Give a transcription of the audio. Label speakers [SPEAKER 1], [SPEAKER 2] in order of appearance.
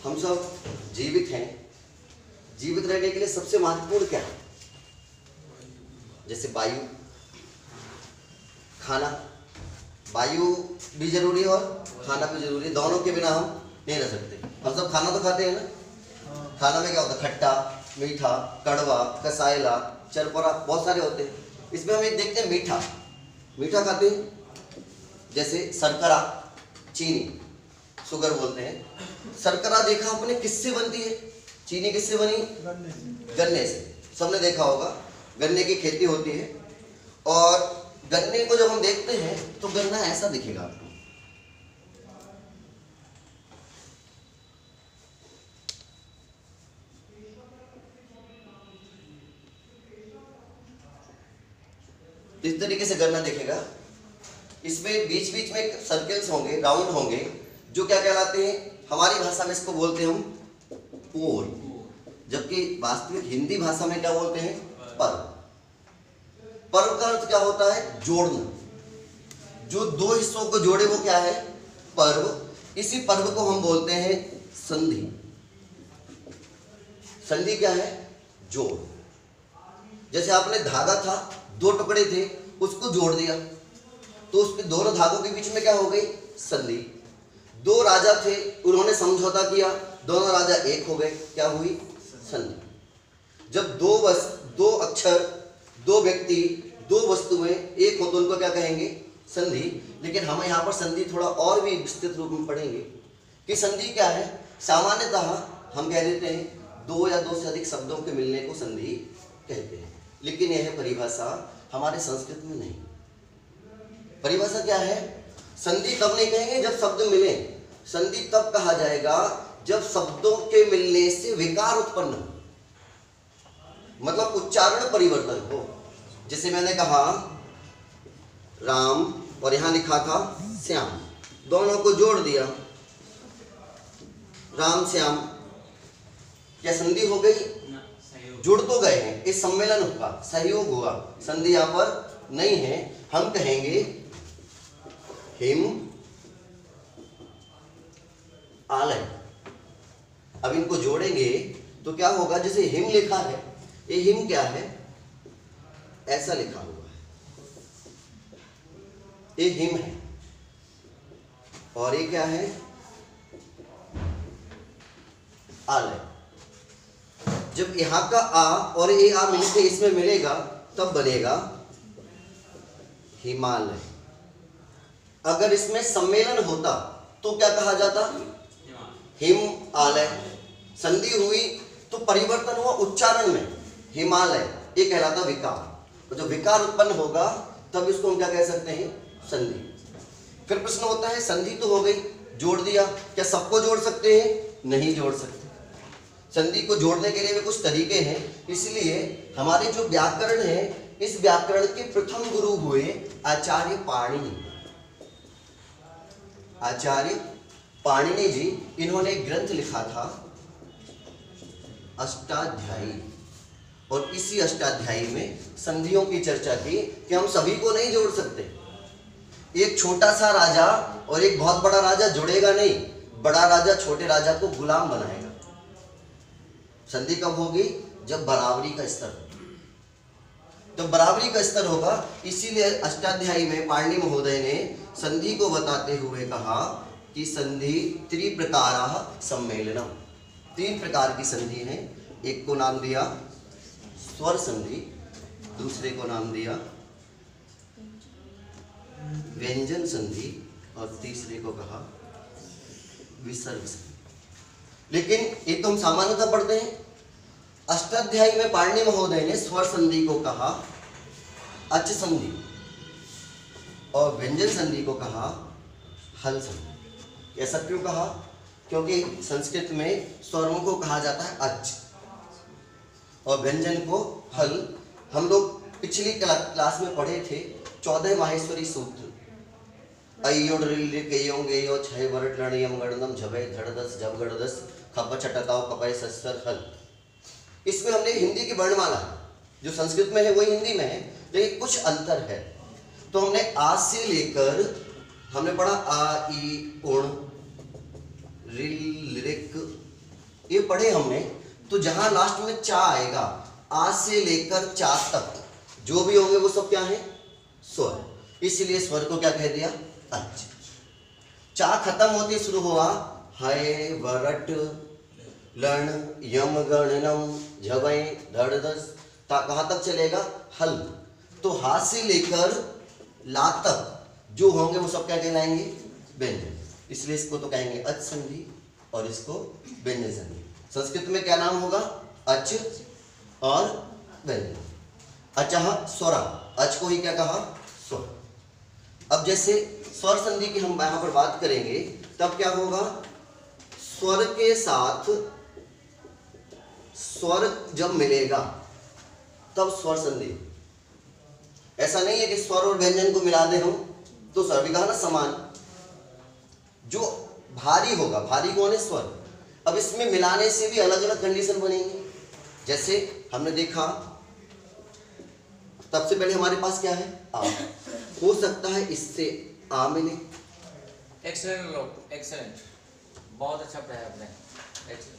[SPEAKER 1] हम सब जीवित हैं। जीवित रहने के लिए सबसे महत्वपूर्ण क्या है? जैसे वायु, खाना। वायु भी जरूरी है और खाना भी जरूरी है, दोनों के बिना हम नहीं रह सकते। हम सब खाना तो खाते हैं ना। खाना में क्या होता है? खट्टा, मीठा, कड़वा, कसायला, चरपरा, बहुत सारे होते हैं। इसमें हम एक देखते हैं मीठा। मीठा खाते हैं जैसे शर्करा, चीनी, शुगर बोलते हैं। शर्करा देखा आपने किससे बनती है? चीनी किससे बनी? गन्ने से। सबने देखा होगा, गन्ने की खेती होती है और गन्ने को जब हम देखते हैं तो गन्ना ऐसा दिखेगा आपको। इस तरीके से गन्ना दिखेगा। इसमें बीच बीच में सर्कल्स होंगे, राउंड होंगे, जो क्या कहलाते हैं? हमारी भाषा में इसको बोलते हैं हम पोर, जबकि वास्तविक हिंदी भाषा में क्या बोलते हैं? पर्व। पर्व का अर्थ क्या होता है? जोड़ना। जो दो हिस्सों को जोड़े वो क्या है? पर्व। इसी पर्व को हम बोलते हैं संधि। संधि क्या है? जोड़। जैसे आपने धागा था, दो टुकड़े थे, उसको जोड़ दिया तो उसके दोनों धागों के बीच में क्या हो गई? संधि। दो राजा थे, उन्होंने समझौता किया, दोनों राजा एक हो गए, क्या हुई? संधि। जब दो अक्षर, दो व्यक्ति, दो वस्तुएं एक हो तो उनको क्या कहेंगे? संधि। लेकिन हम यहाँ पर संधि थोड़ा और भी विस्तृत रूप में पढ़ेंगे कि संधि क्या है। सामान्यतः हम कह देते हैं दो या दो से अधिक शब्दों के मिलने को संधि कहते हैं, लेकिन यह परिभाषा हमारे संस्कृत में नहीं। परिभाषा क्या है? संधि तब नहीं कहेंगे जब शब्द मिले। संधि तब कहा जाएगा जब शब्दों के मिलने से विकार उत्पन्न हो, मतलब उच्चारण परिवर्तन हो। जैसे मैंने कहा राम और यहां लिखा था श्याम, दोनों को जोड़ दिया, राम श्याम, क्या संधि हो गई? जुड़ तो गए हैं, इस सम्मेलन हुआ, सहयोग हुआ, संधि यहां पर नहीं है। हम कहेंगे हिम आलय। अब इनको जोड़ेंगे तो क्या होगा? जैसे हिम लिखा है, ये हिम क्या है? ऐसा लिखा हुआ है, ये हिम है। और ये क्या है? आलय। जब यहां का आ और ये आ मिलके इसमें मिलेगा तब बनेगा हिमालय। अगर इसमें सम्मेलन होता तो क्या कहा जाता? हिम आलय। संधि हुई तो परिवर्तन हुआ उच्चारण में, हिमालय, ये कहलाता विकार। और जब विकार उत्पन्न होगा तब इसको हम क्या कह सकते हैं? संधि। फिर प्रश्न होता है संधि तो हो गई, जोड़ दिया, क्या सबको जोड़ सकते हैं? नहीं जोड़ सकते। संधि को जोड़ने के लिए भी कुछ तरीके हैं। इसलिए हमारे जो व्याकरण है, इस व्याकरण के प्रथम गुरु हुए आचार्य पाणिनि। आचार्य पाणिनि जी, इन्होंने एक ग्रंथ लिखा था अष्टाध्यायी, और इसी अष्टाध्यायी में संधियों की चर्चा की कि हम सभी को नहीं जोड़ सकते। एक छोटा सा राजा और एक बहुत बड़ा राजा जुड़ेगा नहीं, बड़ा राजा छोटे राजा को गुलाम बनाएगा। संधि कब होगी? जब बराबरी का स्तर होगा। तो बराबरी का स्तर होगा, इसीलिए अष्टाध्यायी में पाणिनि महोदय ने संधि को बताते हुए कहा कि संधि त्रिप्रकाराः सम्मेलनम। तीन प्रकार की संधि है। एक को नाम दिया स्वर संधि, दूसरे को नाम दिया व्यंजन संधि, और तीसरे को कहा विसर्ग संधि। लेकिन ये तो हम सामान्यतः पढ़ते हैं। अष्टाध्यायी में पाणिनि महोदय ने स्वर संधि को कहा अच संधि और व्यंजन संधि को कहा हल संधि। ऐसा क्यों कहा? क्योंकि संस्कृत में स्वरों को कहा जाता है अच और व्यंजन को हल। हम लोग पिछली क्लास में पढ़े थे 14 माहेश्वरी सूत्र, अयोड रिल्यों गेयो छय वरट लणयम गणनम झबे धड़दस जब गड़दस खप छटकाओ कपय सस्तर हल। इसमें हमने हिंदी की वर्णमाला जो संस्कृत में है वही हिंदी में है, लेकिन कुछ अंतर है। तो हमने आ से लेकर हमने पढ़ा आ ई उण रिल रिक ये पढ़े हमने। तो जहां लास्ट में चा आएगा, आ से लेकर चा तक जो भी होंगे वो सब क्या है, स्वर। इसलिए स्वर को क्या कह दिया, अच। चा खत्म होते शुरू हुआ है वरट लण यम गणनम झवै धड़धस, कहां तक चलेगा, हल। तो हा से लेकर ला तक जो होंगे वो सब क्या कहलाएंगे, व्यंजन। इसलिए इसको तो कहेंगे अच संधि और इसको व्यंजन संधि। संस्कृत में क्या नाम होगा, अच और व्यंजन। अचः स्वरा, अच को ही क्या कहा, स्वर। अब जैसे स्वर संधि की हम यहां पर बात करेंगे तब क्या होगा, स्वर के साथ स्वर जब मिलेगा तब स्वर संधि। ऐसा नहीं है कि स्वर और व्यंजन को मिला दे हम तो स्वर भी कहा ना समान। जो भारी होगा, भारी कौन है, स्वर। अब इसमें मिलाने से भी अलग अलग कंडीशन बनेंगे। जैसे हमने देखा सबसे पहले हमारे पास क्या है, आ। हो सकता है इससे आ मिले।
[SPEAKER 2] एक्सेलेंट लोग, एक्सेलेंट, बहुत अच्छा पढ़ाया आपने, एक्सेलेंट।